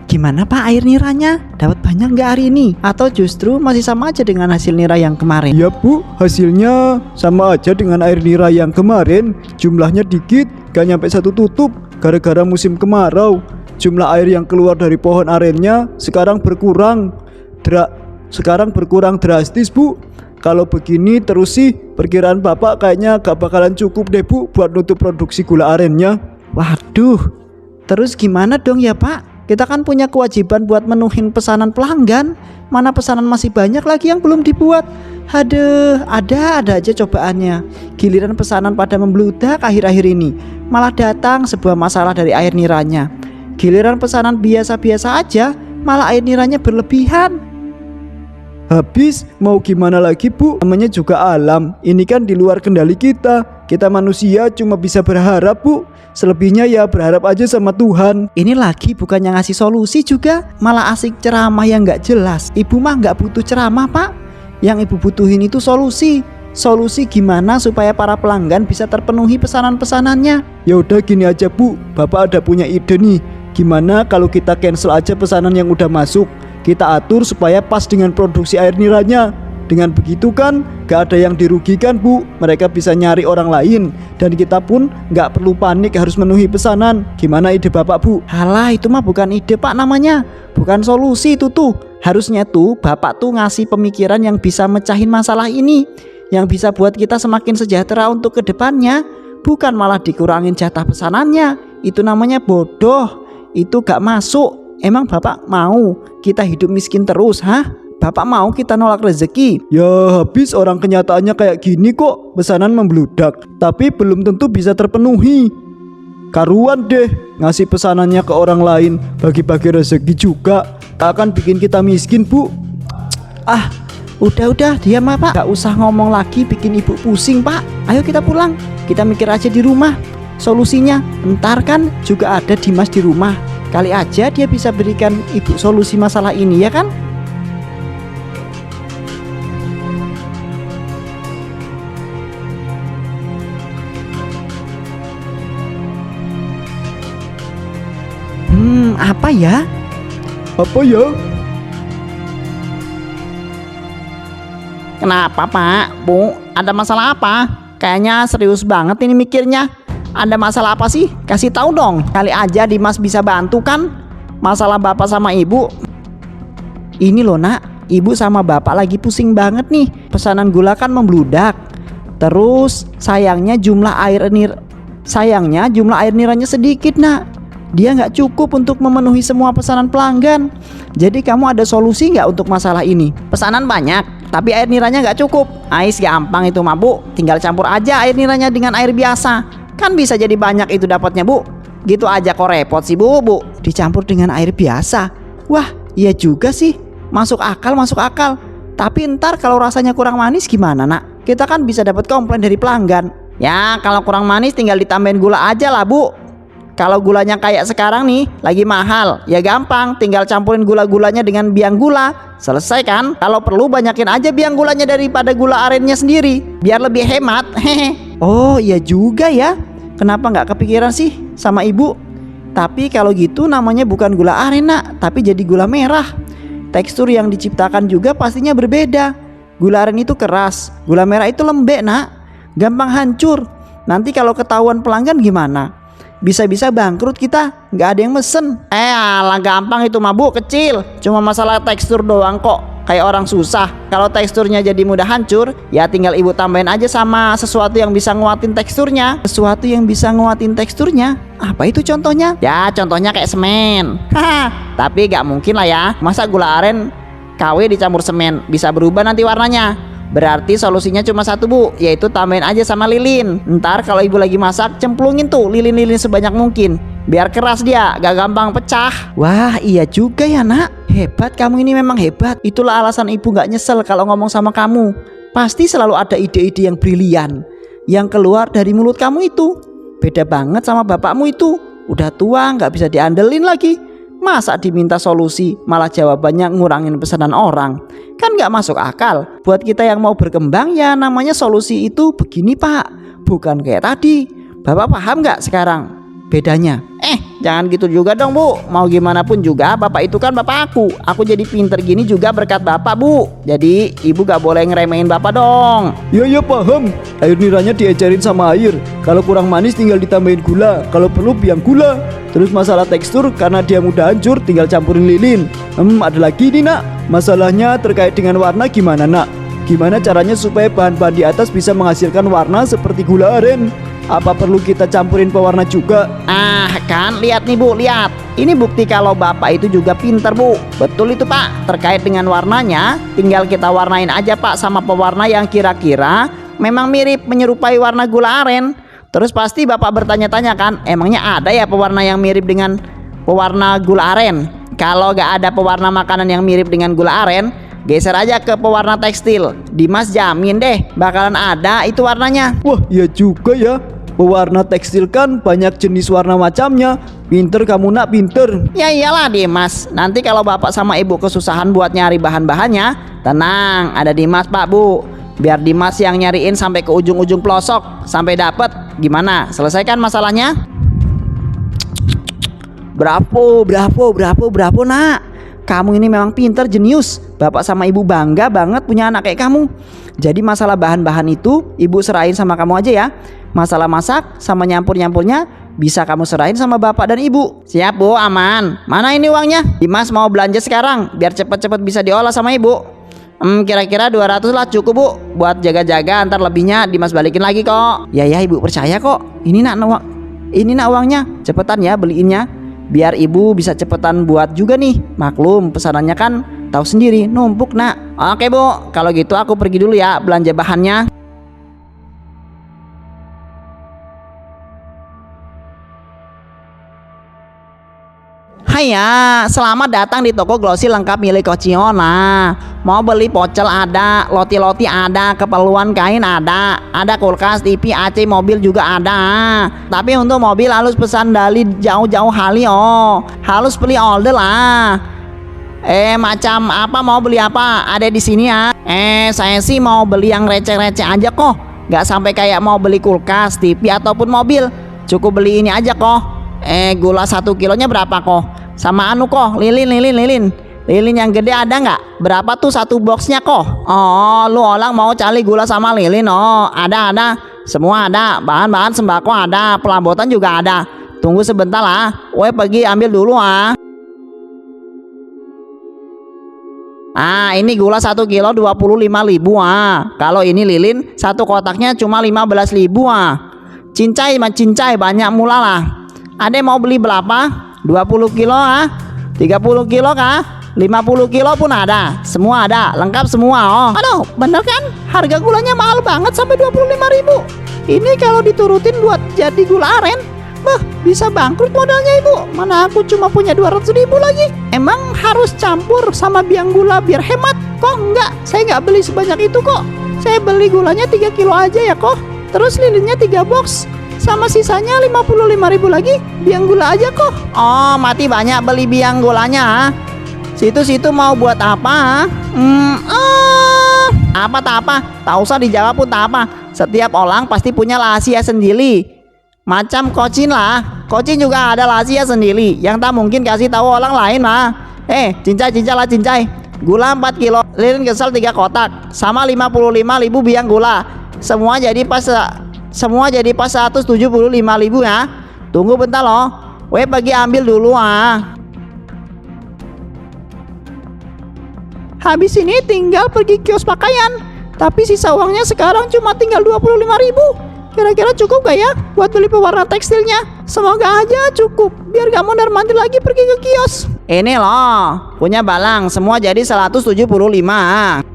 Gimana Pak air niranya? Dapat banyak nggak hari ini? Atau justru masih sama aja dengan hasil nira yang kemarin? Ya Bu, hasilnya sama aja dengan air nira yang kemarin. Jumlahnya dikit, gak nyampe satu tutup. Gara-gara musim kemarau, jumlah air yang keluar dari pohon arennya sekarang berkurang drastis Bu. Kalau begini terus sih, perkiraan Bapak kayaknya gak bakalan cukup deh Bu buat nutup produksi gula arennya. Waduh, terus gimana dong ya Pak? Kita kan punya kewajiban buat menuhin pesanan pelanggan. Mana pesanan masih banyak lagi yang belum dibuat. Aduh, ada aja cobaannya. Giliran pesanan pada membludak akhir-akhir ini, malah datang sebuah masalah dari air niranya. Giliran pesanan biasa-biasa aja, malah air niranya berlebihan. Habis mau gimana lagi Bu, namanya juga alam. Ini kan di luar kendali kita. Kita manusia cuma bisa berharap Bu. Selebihnya ya berharap aja sama Tuhan. Ini lagi bukannya ngasih solusi juga, malah asik ceramah yang gak jelas. Ibu mah gak butuh ceramah Pak. Yang ibu butuhin itu solusi. Solusi gimana supaya para pelanggan bisa terpenuhi pesanan-pesanannya. Ya udah gini aja Bu, Bapak ada punya ide nih. Gimana kalau kita cancel aja pesanan yang udah masuk, kita atur supaya pas dengan produksi air niranya. Dengan begitu kan gak ada yang dirugikan Bu. Mereka bisa nyari orang lain, dan kita pun gak perlu panik harus memenuhi pesanan. Gimana ide Bapak Bu? Halah, itu mah bukan ide Pak namanya. Bukan solusi itu tuh. Harusnya tuh Bapak tuh ngasih pemikiran yang bisa mecahin masalah ini, yang bisa buat kita semakin sejahtera untuk kedepannya. Bukan malah dikurangin jatah pesanannya. Itu namanya bodoh. Itu gak masuk. Emang Bapak mau kita hidup miskin terus, hah? Bapak mau kita nolak rezeki? Ya habis orang kenyataannya kayak gini kok. Pesanan membludak, tapi belum tentu bisa terpenuhi. Karuan deh ngasih pesanannya ke orang lain, bagi-bagi rezeki juga. Akan bikin kita miskin Bu. Ah, udah diam Pak. Gak usah ngomong lagi bikin ibu pusing Pak. Ayo kita pulang. Kita mikir aja di rumah solusinya. Ntar kan juga ada Dimas di rumah. Kali aja dia bisa berikan ibu solusi masalah ini, ya kan? Apa ya? Apa ya? Kenapa Pak? Bu, ada masalah apa? Kayaknya serius banget ini mikirnya. Ada masalah apa sih? Kasih tahu dong. Kali aja Dimas bisa bantu kan? Masalah Bapak sama Ibu. Ini loh Nak, Ibu sama Bapak lagi pusing banget nih. Pesanan gula kan membludak. Terus sayangnya jumlah air niranya sedikit Nak. Dia nggak cukup untuk memenuhi semua pesanan pelanggan. Jadi kamu ada solusi nggak untuk masalah ini? Pesanan banyak, tapi air niranya nggak cukup. Ais gampang itu mah Bu. Tinggal campur aja air niranya dengan air biasa. Kan bisa jadi banyak itu dapatnya Bu. Gitu aja kok repot sih Bu. Dicampur dengan air biasa. Wah iya juga sih. Masuk akal. Tapi ntar kalau rasanya kurang manis gimana Nak? Kita kan bisa dapat komplain dari pelanggan. Ya kalau kurang manis tinggal ditambahin gula aja lah Bu. Kalau gulanya kayak sekarang nih lagi mahal, ya gampang, tinggal campurin gula-gulanya dengan biang gula. Selesai kan? Kalau perlu banyakin aja biang gulanya daripada gula arennya sendiri, biar lebih hemat. Hehe. Oh iya juga ya. Kenapa nggak kepikiran sih sama Ibu? Tapi kalau gitu namanya bukan gula aren Nak, tapi jadi gula merah. Tekstur yang diciptakan juga pastinya berbeda. Gula aren itu keras, gula merah itu lembek Nak, gampang hancur. Nanti kalau ketahuan pelanggan gimana? Bisa-bisa bangkrut kita, nggak ada yang mesen. Alah gampang itu mah Bu, kecil. Cuma masalah tekstur doang kok. Kayak orang susah. Kalau teksturnya jadi mudah hancur, ya tinggal Ibu tambahin aja sama sesuatu yang bisa nguatin teksturnya. Sesuatu yang bisa nguatin teksturnya? Apa itu contohnya? Ya contohnya kayak semen. Haha, tapi nggak mungkin lah ya. Masa gula aren KW dicampur semen bisa berubah nanti warnanya? Berarti solusinya cuma satu Bu, yaitu tambahin aja sama lilin. Ntar kalau Ibu lagi masak, cemplungin tuh lilin-lilin sebanyak mungkin, biar keras dia, gak gampang pecah. Wah iya juga ya Nak. Hebat kamu ini, memang hebat. Itulah alasan Ibu gak nyesel kalau ngomong sama kamu. Pasti selalu ada ide-ide yang brilian yang keluar dari mulut kamu itu. Beda banget sama bapakmu itu. Udah tua gak bisa diandelin lagi. Masa diminta solusi malah jawabannya ngurangin pesanan orang? Kan gak masuk akal. Buat kita yang mau berkembang ya namanya solusi itu begini Pak, bukan kayak tadi. Bapak paham gak sekarang bedanya? Jangan gitu juga dong Bu. Mau gimana pun juga bapak itu kan bapak aku. Aku jadi pinter gini juga berkat bapak Bu. Jadi ibu gak boleh ngeremehin bapak dong. Ya ya paham. Air niranya diajarin sama air. Kalau kurang manis tinggal ditambahin gula. Kalau perlu biang gula. Terus masalah tekstur karena dia mudah hancur tinggal campurin lilin. Ada lagi nih nak. Masalahnya terkait dengan warna gimana nak? Gimana caranya supaya bahan-bahan di atas bisa menghasilkan warna seperti gula aren? Apa perlu kita campurin pewarna juga? Kan lihat nih Bu, lihat. Ini bukti kalau bapak itu juga pinter Bu. Betul itu Pak. Terkait dengan warnanya, tinggal kita warnain aja Pak sama pewarna yang kira-kira memang mirip menyerupai warna gula aren. Terus pasti bapak bertanya-tanya kan, emangnya ada ya pewarna yang mirip dengan pewarna gula aren? Kalau gak ada pewarna makanan yang mirip dengan gula aren, geser aja ke pewarna tekstil. Dimas jamin deh bakalan ada itu warnanya. Wah iya juga ya. Pewarna tekstil kan banyak jenis warna macamnya. Pinter kamu nak, pinter. Ya iyalah Dimas. Nanti kalau bapak sama ibu kesusahan buat nyari bahan-bahannya, tenang, ada Dimas Pak Bu. Biar Dimas yang nyariin sampai ke ujung-ujung pelosok sampai dapet. Gimana? Selesaikan masalahnya? Bravo nak. Kamu ini memang pinter, jenius. Bapak sama ibu bangga banget punya anak kayak kamu. Jadi masalah bahan-bahan itu ibu serahin sama kamu aja ya. Masalah masak sama nyampur-nyampurnya bisa kamu serahin sama bapak dan ibu. Siap Bu, aman. Mana ini uangnya? Dimas mau belanja sekarang biar cepet-cepet bisa diolah sama ibu. Kira-kira 200 lah cukup Bu. Buat jaga-jaga, ntar lebihnya Dimas balikin lagi kok. Ya ibu percaya kok. Ini nak uangnya. Cepetan ya beliinnya. Biar ibu bisa cepetan buat juga nih. Maklum pesanannya kan tahu sendiri numpuk nak. Oke Bu, kalau gitu aku pergi dulu ya belanja bahannya. Haya, selamat datang di toko glossy lengkap milik Kociona. Mau beli pocel ada, loti-loti ada, keperluan kain ada kulkas, TV, AC, mobil juga ada. Tapi untuk mobil harus pesan dari jauh-jauh hari oh. Harus beli order lah. Macam apa mau beli apa? Ada di sini ya. Saya sih mau beli yang receh-receh aja kok. Gak sampai kayak mau beli kulkas, TV ataupun mobil. Cukup beli ini aja kok. Gula 1 kilonya berapa kok? Sama kok, lilin yang gede ada nggak? Berapa tuh satu boxnya kok? Oh, lu orang mau cari gula sama lilin? Oh, ada, semua ada. Bahan-bahan sembako ada, pelambutan juga ada. Tunggu sebentar lah, pergi ambil dulu ah. Ini gula 1 kilo 25.000 ah. Kalau ini lilin satu kotaknya cuma 15.000 ah. Cincai banyak mula lah. Ada mau beli berapa? 20 kilo ah, 30 kilo kah? 50 kilo pun ada. Semua ada, lengkap semua oh. Aduh, bener kan? Harga gulanya mahal banget sampai 25.000. Ini kalau diturutin buat jadi gula aren, bisa bangkrut modalnya ibu. Mana aku cuma punya 200.000 lagi. Emang harus campur sama biang gula biar hemat? Kok enggak? Saya nggak beli sebanyak itu kok. Saya beli gulanya 3 kilo aja ya kok. Terus lilinnya 3 box. Sama sisanya 55.000 lagi biang gula aja kok. Oh, mati banyak beli biang gulanya. Situ mau buat apa? Apa tak apa? Tak usah dijawab pun tak apa. Setiap orang pasti punya rahasia sendiri. Macam Kocin lah. Kocin juga ada rahasia sendiri yang tak mungkin kasih tahu orang lain mah. Cincai. Gula 4 kilo, lilin kesel 3 kotak, sama 55.000 biang gula. Semua jadi pas 175.000 ya. Tunggu bentar loh. Pergi ambil dulu ah. Habis ini tinggal pergi kios pakaian. Tapi sisa uangnya sekarang cuma tinggal 25.000. Kira-kira cukup gak ya buat beli pewarna tekstilnya? Semoga aja cukup. Biar gak mondar-mandir lagi pergi ke kios. Ini loh, punya balang. Semua jadi 175.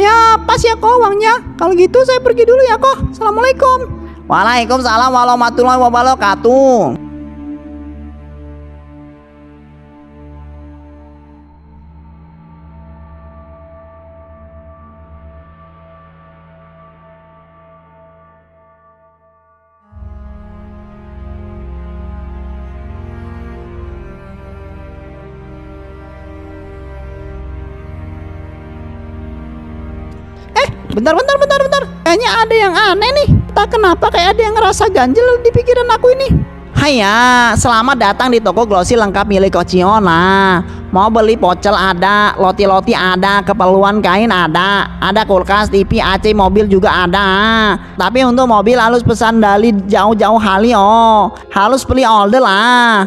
Ya pas ya kok uangnya. Kalau gitu saya pergi dulu ya kok. Assalamualaikum. Waalaikumsalam warahmatullahi wabarakatuh. Bentar. Kayaknya ada yang aneh nih. Tak kenapa kayak ada yang ngerasa ganjel di pikiran aku ini. Haya, selamat datang di toko glossy lengkap milik Kociona. Mau beli pocel ada, loti-loti ada, keperluan kain ada kulkas, TV, AC, mobil juga ada. Tapi untuk mobil harus pesan dari jauh-jauh hari oh. Harus beli order lah.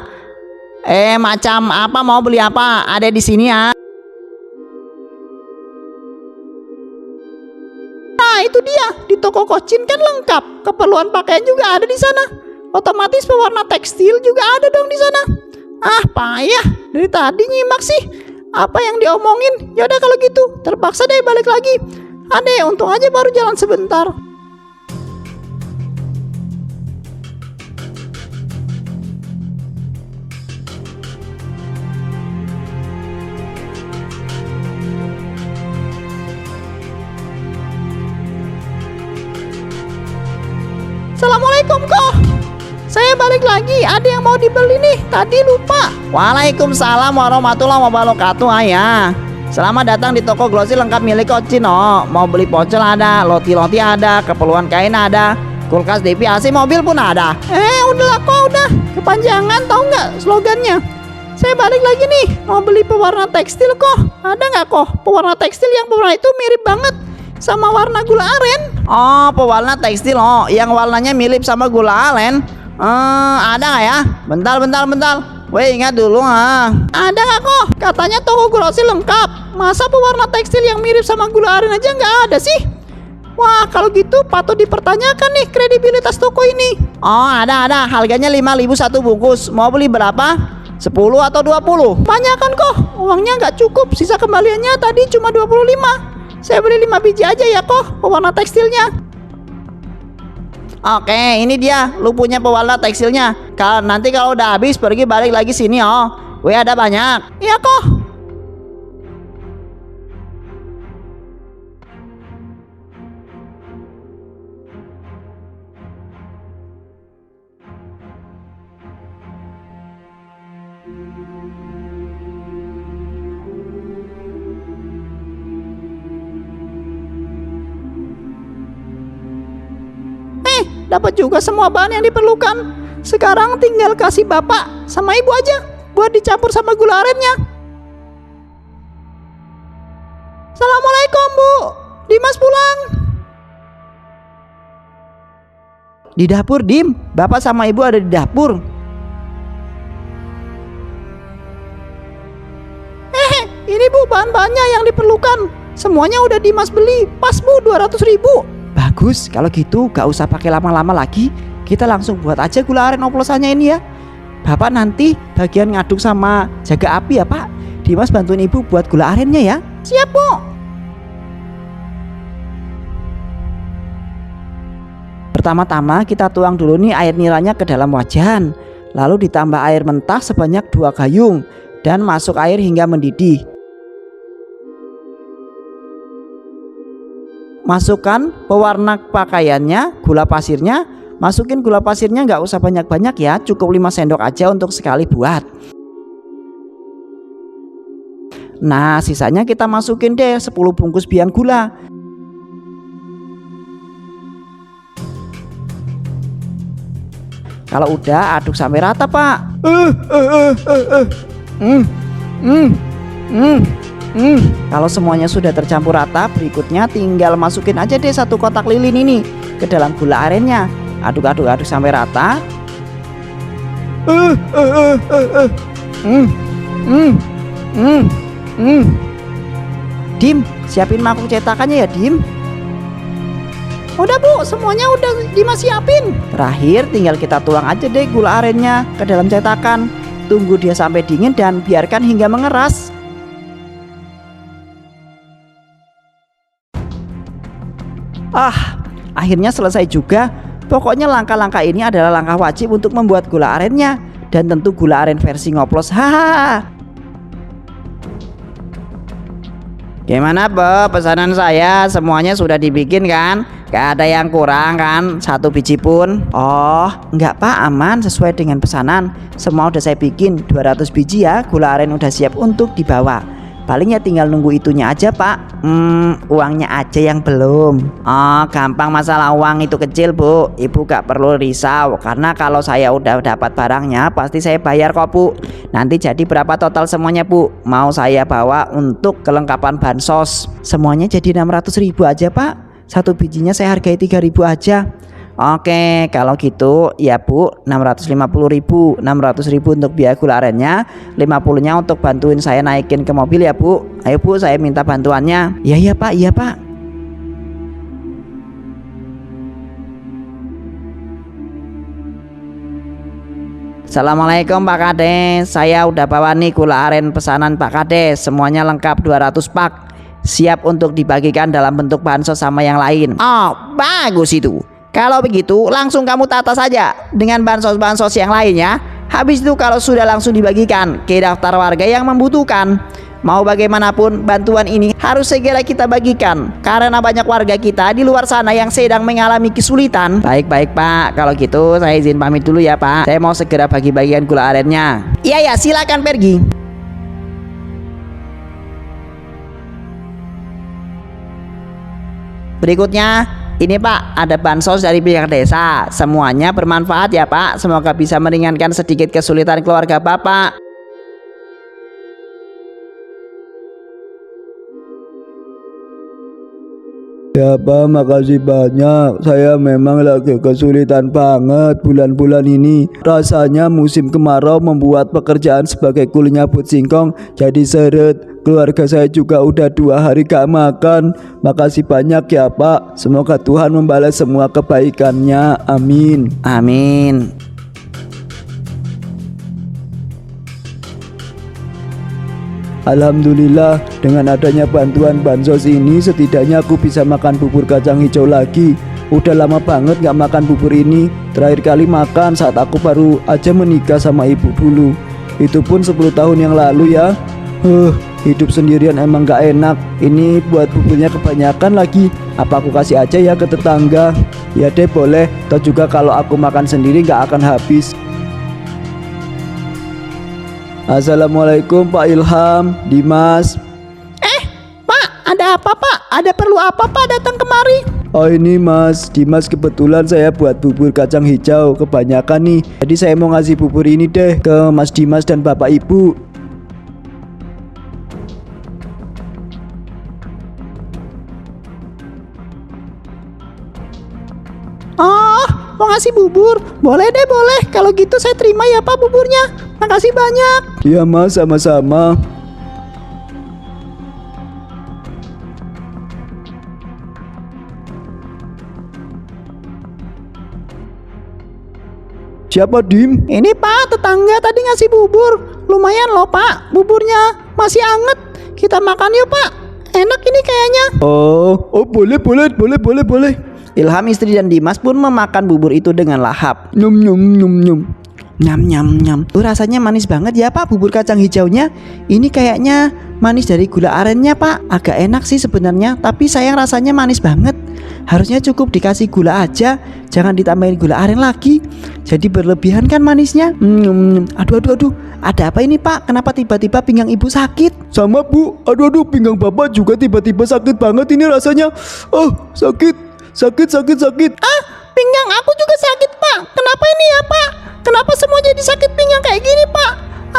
Macam apa mau beli apa? Ada di sini ya. Nah itu dia, di toko Kocin kan lengkap, keperluan pakaian juga ada di sana. Otomatis pewarna tekstil juga ada dong di sana. Payah, dari tadi nyimak sih apa yang diomongin. Yaudah kalau gitu, terpaksa deh balik lagi. Untung aja baru jalan sebentar. Assalamualaikum kok. Saya balik lagi, ada yang mau dibeli nih, tadi lupa. Waalaikumsalam warahmatullahi wabarakatuh ayah. Selamat datang di toko glossy lengkap milik Kocin oh. Mau beli pocel ada, loti-loti ada, keperluan kain ada, kulkas, TV, AC, mobil pun ada. Udahlah kok, udah kepanjangan tau nggak slogannya. Saya balik lagi nih, mau beli pewarna tekstil kok. Ada nggak kok pewarna tekstil yang pewarna itu mirip banget sama warna gula aren? Pewarna tekstil yang warnanya mirip sama gula aren. Ada nggak ya? Bentar. Weh, ingat dulu Ada nggak kok? Katanya toko glossy lengkap. Masa pewarna tekstil yang mirip sama gula aren aja nggak ada sih? Wah, kalau gitu patut dipertanyakan nih kredibilitas toko ini. Ada. Harganya 5.000 satu bungkus. Mau beli berapa? 10 atau 20? Banyakan kok. Uangnya nggak cukup. Sisa kembaliannya tadi cuma 25. Saya beli 5 biji aja ya kok pewarna tekstilnya. Oke, ini dia. Lu punya pewarna tekstilnya. Nanti kalau udah habis pergi balik lagi sini oh. Weh, ada banyak. Iya kok. Dapat juga semua bahan yang diperlukan. Sekarang tinggal kasih bapak sama ibu aja buat dicampur sama gula arennya. Assalamualaikum Bu, Dimas pulang. Di dapur Dim, bapak sama ibu ada di dapur. Ini Bu bahan-bahannya yang diperlukan. Semuanya udah Dimas beli. Pas Bu 200.000. Bagus, kalau gitu gak usah pakai lama-lama lagi. Kita langsung buat aja gula aren oplosannya ini ya. Bapak nanti bagian ngaduk sama jaga api ya Pak. Dimas bantuin ibu buat gula arennya ya. Siap Bu. Pertama-tama kita tuang dulu nih air niranya ke dalam wajan. Lalu ditambah air mentah sebanyak 2 gayung. Dan masuk air hingga mendidih. Masukkan pewarna pakaiannya, gula pasirnya. Masukin gula pasirnya nggak usah banyak-banyak ya, cukup 5 sendok aja untuk sekali buat. Nah sisanya kita masukin deh 10 bungkus biang gula. Kalau udah aduk sampai rata Pak. Kalau semuanya sudah tercampur rata, berikutnya tinggal masukin aja deh 1 kotak lilin ini ke dalam gula arennya. Aduk sampai rata. Dim, siapin mangkuk cetakannya ya Dim. Udah Bu, semuanya udah Dimas siapin. Terakhir tinggal kita tuang aja deh gula arennya ke dalam cetakan. Tunggu dia sampai dingin dan biarkan hingga mengeras. Akhirnya selesai juga. Pokoknya langkah-langkah ini adalah langkah wajib untuk membuat gula arennya. Dan tentu gula aren versi ngoplos. Gimana Bu, pesanan saya semuanya sudah dibikin kan? Gak ada yang kurang kan? 1 biji pun. Oh enggak Pak, aman sesuai dengan pesanan. Semua udah saya bikin 200 biji ya. Gula aren udah siap untuk dibawa. Paling ya tinggal nunggu itunya aja Pak. Uangnya aja yang belum. Oh gampang, masalah uang itu kecil Bu. Ibu gak perlu risau, karena kalau saya udah dapat barangnya pasti saya bayar kok Bu. Nanti jadi berapa total semuanya Bu? Mau saya bawa untuk kelengkapan bansos. Semuanya jadi 600.000 aja Pak. Satu bijinya saya hargai 3.000 aja. Oke, kalau gitu ya Bu, 650.000. 600.000 untuk biaya gula arennya, 50-nya untuk bantuin saya naikin ke mobil ya Bu. Ayo Bu, saya minta bantuannya. Iya Pak, iya Pak. Assalamualaikum Pak Kades, saya udah bawa nih gula aren pesanan Pak Kades, semuanya lengkap 200 pak. Siap untuk dibagikan dalam bentuk bansos sama yang lain. Oh bagus itu. Kalau begitu langsung kamu tata saja dengan bansos-bansos yang lainnya. Habis itu kalau sudah langsung dibagikan ke daftar warga yang membutuhkan. Mau bagaimanapun bantuan ini harus segera kita bagikan, karena banyak warga kita di luar sana yang sedang mengalami kesulitan. Baik Pak, kalau gitu saya izin pamit dulu ya Pak. Saya mau segera bagi-bagian gula arennya. Iya silakan pergi. Berikutnya ini Pak, ada bansos dari pihak desa. Semuanya bermanfaat ya Pak. Semoga bisa meringankan sedikit kesulitan keluarga Bapak. Ya Pak, makasih banyak. Saya memang lagi kesulitan banget bulan-bulan ini. Rasanya musim kemarau membuat pekerjaan sebagai kuli nyabut singkong jadi seret. Keluarga saya juga udah 2 hari gak makan. Makasih banyak ya Pak. Semoga Tuhan membalas semua kebaikannya. Amin. Amin. Alhamdulillah, dengan adanya bantuan bansos ini setidaknya aku bisa makan bubur kacang hijau lagi. Udah lama banget gak makan bubur ini. Terakhir kali makan saat aku baru aja menikah sama ibu dulu. Itu pun 10 tahun yang lalu ya. Hidup sendirian emang gak enak. Ini buat buburnya kebanyakan lagi. Apa aku kasih aja ya ke tetangga? Ya deh boleh. Toh juga kalau aku makan sendiri gak akan habis. Assalamualaikum Pak Ilham, Dimas. Pak, ada apa Pak? Ada perlu apa Pak datang kemari? Oh ini Mas Dimas, kebetulan saya buat bubur kacang hijau kebanyakan nih. Jadi saya mau ngasih bubur ini deh ke Mas Dimas dan Bapak Ibu. Oh, mau ngasih bubur? Boleh deh, boleh. Kalau gitu saya terima ya Pak buburnya. Makasih banyak. Iya Mas, sama-sama. Siapa Dim? Ini Pak, tetangga tadi ngasih bubur. Lumayan loh Pak, buburnya masih anget. Kita makan yuk Pak. Enak ini kayaknya. Oh boleh. Ilham, istri dan Dimas pun memakan bubur itu dengan lahap. Nyum. Nyam. Rasanya manis banget ya Pak bubur kacang hijaunya. Ini kayaknya manis dari gula arennya Pak. Agak enak sih sebenarnya, tapi sayang rasanya manis banget. Harusnya cukup dikasih gula aja, jangan ditambahin gula aren lagi. Jadi berlebihan kan manisnya. Aduh. Ada apa ini Pak? Kenapa tiba-tiba pinggang ibu sakit? Sama Bu, aduh pinggang Bapak juga tiba-tiba sakit banget ini rasanya. Sakit. Pinggang aku juga sakit Pak. Kenapa ini ya Pak? Kenapa semua jadi sakit pinggang kayak gini Pak?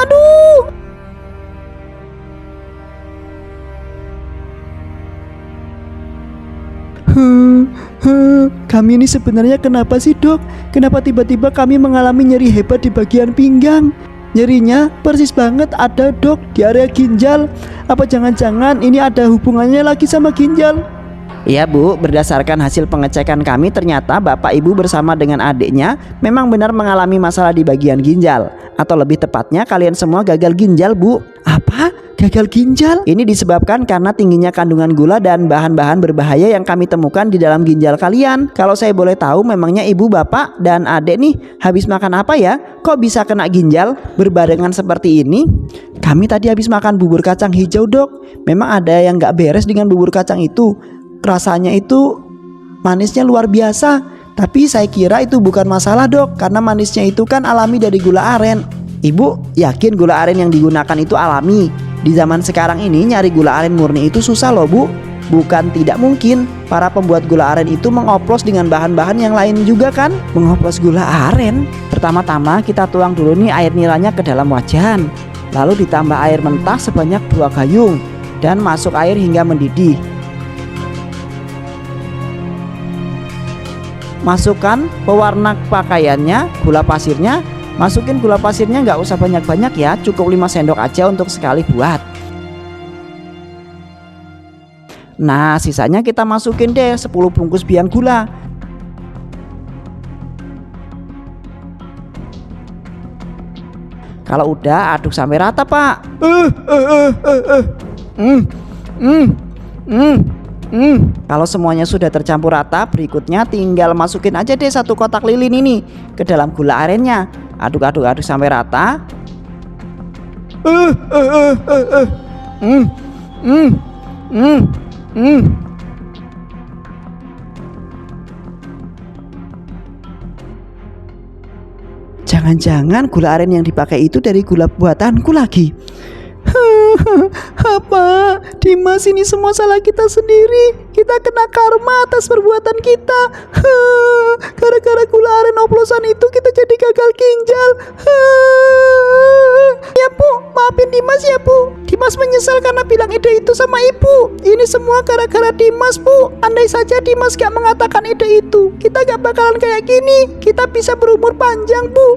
Aduh. Kami ini sebenarnya kenapa sih Dok? Kenapa tiba-tiba kami mengalami nyeri hebat di bagian pinggang? Nyerinya persis banget ada Dok di area ginjal. Apa jangan-jangan ini ada hubungannya lagi sama ginjal? Iya Bu, berdasarkan hasil pengecekan kami ternyata Bapak Ibu bersama dengan adiknya memang benar mengalami masalah di bagian ginjal. Atau lebih tepatnya kalian semua gagal ginjal Bu. Apa? Gagal ginjal? Ini disebabkan karena tingginya kandungan gula dan bahan-bahan berbahaya yang kami temukan di dalam ginjal kalian. Kalau saya boleh tahu, memangnya ibu, bapak, dan adik nih habis makan apa ya? Kok bisa kena ginjal berbarengan seperti ini? Kami tadi habis makan bubur kacang hijau Dok. Memang ada yang gak beres dengan bubur kacang itu. Rasanya itu manisnya luar biasa. Tapi saya kira itu bukan masalah Dok, karena manisnya itu kan alami dari gula aren. Ibu yakin gula aren yang digunakan itu alami? Di zaman sekarang ini nyari gula aren murni itu susah loh Bu. Bukan tidak mungkin, para pembuat gula aren itu mengoplos dengan bahan-bahan yang lain juga kan. Mengoplos gula aren, pertama-tama kita tuang dulu nih air niranya ke dalam wajan. Lalu ditambah air mentah sebanyak 2 gayung dan masuk air hingga mendidih. Masukkan pewarna pakaiannya, gula pasirnya. Masukin gula pasirnya nggak usah banyak-banyak ya, cukup 5 sendok aja untuk sekali buat. Nah sisanya kita masukin deh 10 bungkus biang gula. Kalau udah aduk sampai rata Pak. Kalau semuanya sudah tercampur rata, berikutnya tinggal masukin aja deh 1 kotak lilin ini ke dalam gula arennya. Aduk sampai rata. Jangan-jangan gula aren yang dipakai itu dari gula buatanku lagi. Apa? Dimas, ini semua salah kita sendiri. Kita kena karma atas perbuatan kita. Gara-gara gula aren oplosan itu kita jadi gagal ginjal. Ya Bu, maafin Dimas ya Bu. Dimas menyesal karena bilang ide itu sama ibu. Ini semua gara-gara Dimas Bu. Andai saja Dimas gak mengatakan ide itu, kita gak bakalan kayak gini. Kita bisa berumur panjang Bu.